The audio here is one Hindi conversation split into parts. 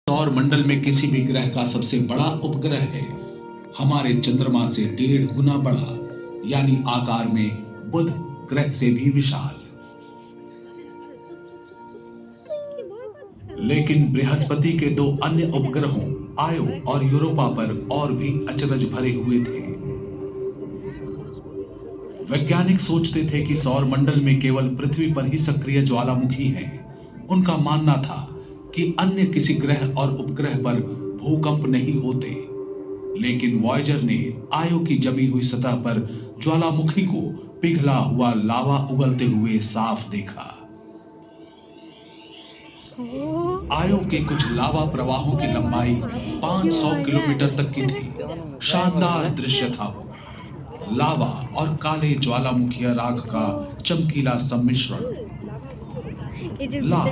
सौर मंडल में किसी भी ग्रह का सबसे बड़ा उपग्रह है। हमारे चंद्रमा से 1.5 गुना बड़ा, यानी आकार में बुध ग्रह से भी विशाल। लेकिन बृहस्पति के 2 अन्य उपग्रहों आयो और यूरोपा पर और भी अचरज भरे हुए थे। वैज्ञानिक सोचते थे कि सौर मंडल में केवल पृथ्वी पर ही सक्रिय ज्वालामुखी है। उनका मानना था कि अन्य किसी ग्रह और उपग्रह पर भूकंप नहीं होते। लेकिन वॉयेजर ने आयो की जमी हुई सतह पर ज्वालामुखी को पिघला हुआ लावा उगलते हुए साफ देखा। आयो के कुछ लावा प्रवाहों की लंबाई 500 किलोमीटर तक की थी। शानदार दृश्य था वो। लावा और काले ज्वालामुखीय राख का चमकीला सम्मिश्रण। लाल,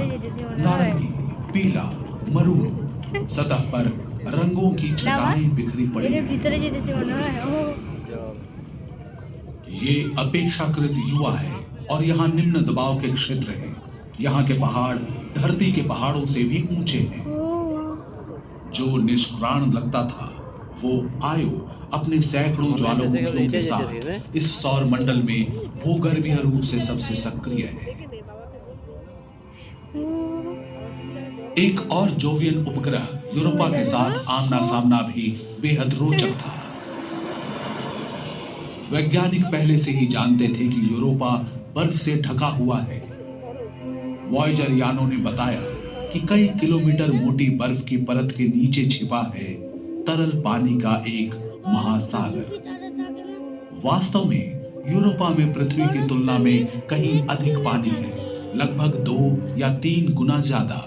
नारंगी, पीला, मरून, सतह पर रंगों की छटाएं बिखरी पड़ी। ये अपेक्षाकृत युवा है और यहाँ निम्न दबाव के क्षेत्र हैं। यहाँ के पहाड़ धरती के पहाड़ों से भी ऊंचे हैं। जो निष्प्राण लगता था, वो आयो अपने सैकड़ों ज्वालामुखियों के साथ इस सौर मंडल में भूगर्भीय रूप से सबसे सक्रिय है। एक और जोवियन उपग्रह यूरोपा के साथ आमना सामना भी बेहद रोचक था। वैज्ञानिक पहले से ही जानते थे कि यूरोपा बर्फ से ढका हुआ है। वॉयेजर यानों ने बताया कि कई किलोमीटर मोटी बर्फ की परत के नीचे छिपा है तरल पानी का एक महासागर। वास्तव में यूरोपा में पृथ्वी की तुलना में कहीं अधिक पानी है, लगभग 2 या 3 गुना ज्यादा।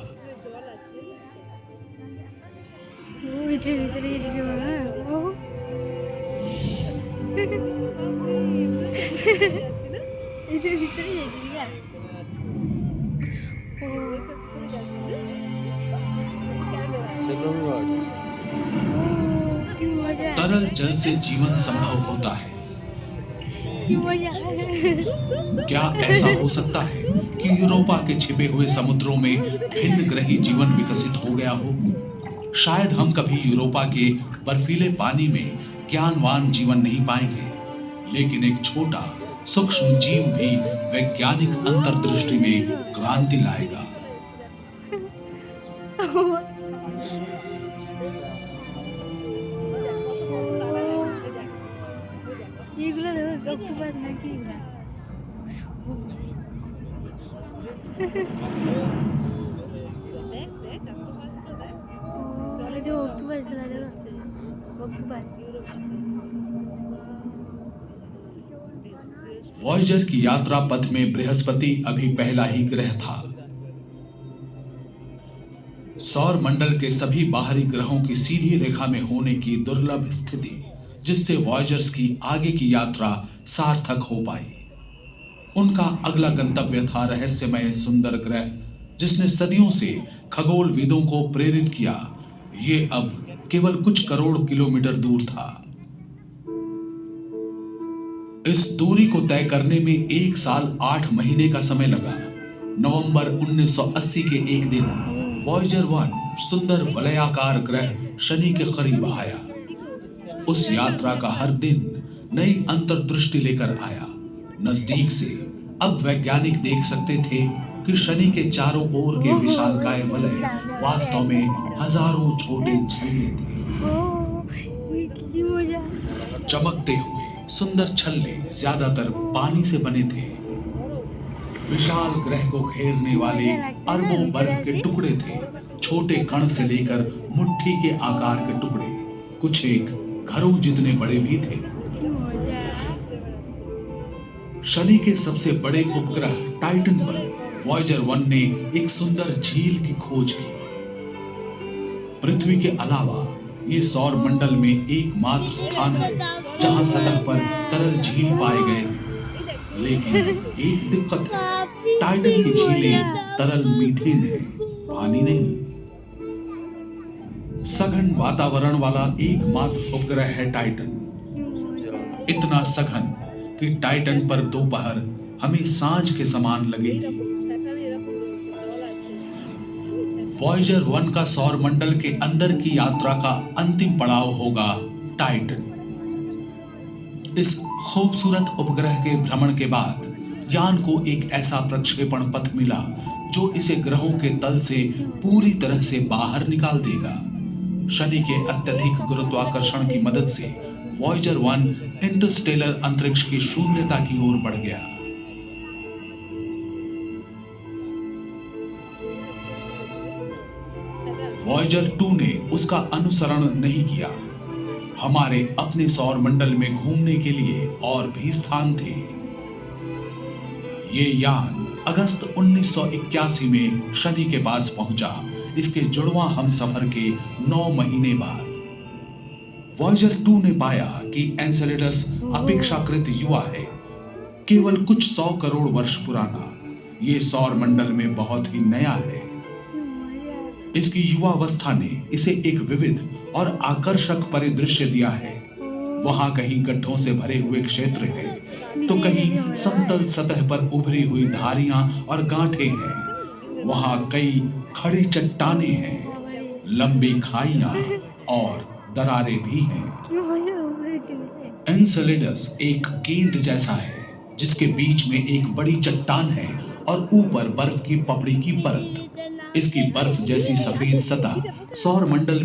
तरल जल से जीवन संभव होता है। क्या ऐसा हो सकता है कि यूरोपा के छिपे हुए समुद्रों में भिन्न ग्रही जीवन विकसित हो गया हो? शायद हम कभी यूरोपा के बर्फीले पानी में ज्ञानवान जीवन नहीं पाएंगे, लेकिन एक छोटा सूक्ष्म जीव भी वैज्ञानिक अंतर्दृष्टि में क्रांति लाएगा। वॉयेजर की यात्रा पथ में बृहस्पति अभी पहला ही ग्रह था। सौर मंडल के सभी बाहरी ग्रहों की सीधी रेखा में होने की दुर्लभ स्थिति, जिससे वॉयेजर्स की आगे की यात्रा सार्थक हो पाई। उनका अगला गंतव्य था रहस्यमय सुंदर ग्रह, जिसने सदियों से खगोलविदों को प्रेरित किया। ये अब केवल कुछ करोड़ किलोमीटर दूर था। इस दूरी को तय करने में 1 साल 8 महीने का समय लगा। नवंबर 1980 के एक दिन वॉयेजर 1 सुंदर वलयाकार ग्रह शनि के करीब आया। उस यात्रा का हर दिन नई अंतर्दृष्टि लेकर आया। नजदीक से अब वैज्ञानिक देख सकते थे कि शनि के चारों ओर के विशालकाय वलय वास्तव में हजारों छोटे छल्ले थे। चमकते हुए सुंदर छल्ले ज्यादातर पानी से बने थे। विशाल ग्रह को घेरने वाले अरबों बर्फ के टुकड़े थे, छोटे कण से लेकर मुट्ठी के आकार के टुकड़े, कुछ एक घरों जितने बड़े भी थे। शनि के सबसे बड़े उपग्रह टाइटन पर वॉयेजर 1 ने एक सुंदर झील की खोज की। पृथ्वी के अलावा ये सौर मंडल में एकमात्र स्थान है जहां सतह पर तरल झील पाए गए हैं। लेकिन एक दिक्कत है, टाइटन की झीलें तरल मीथेन है, पानी नहीं। सघन वातावरण वाला एकमात्र उपग्रह है टाइटन। इतना सघन कि टाइटन पर दोपहर हमें सांझ के समान लगेगी। वॉयजर 1 का सौर मंडल के अंदर की यात्रा का अंतिम पड़ाव होगा टाइटन। इस खूबसूरत उपग्रह के भ्रमण के बाद यान को एक ऐसा प्रक्षेपण पथ मिला जो इसे ग्रहों के तल से पूरी तरह से बाहर निकाल देगा। शनि के अत्यधिक गुरुत्वाकर्षण की मदद से वॉयजर 1 इंटरस्टेलर अंतरिक्ष की शून्यता की ओर बढ़ गया। वॉयजर 2 ने उसका अनुसरण नहीं किया। हमारे अपने सौर मंडल में घूमने के लिए और भी स्थान थे। ये यान अगस्त 1981 में शनि के पास पहुंचा, इसके जुड़वां हमसफर के 9 महीने बाद। वॉयजर 2 ने पाया कि एन्सेलेडस अपेक्षाकृत युवा है, केवल कुछ 100 करोड़ वर्ष पुराना। ये सौर मंडल में बहुत ही नया है। इसकी युवावस्था ने इसे एक विविध और आकर्षक परिदृश्य दिया है। वहां कहीं गड्ढों से भरे हुए क्षेत्र हैं, तो कहीं समतल सतह पर उभरी हुई धारियां और गांठें हैं। वहां कई खड़ी चट्टानें हैं, लंबी खाइयां और दरारें भी हैं। एन्सेलेडस एक गेंद जैसा है, जिसके बीच में एक बड़ी चट्टान है और ऊपर बर्फ की पपड़ी की परत। इसकी बर्फ जैसी सफेद सतह सौर मंडल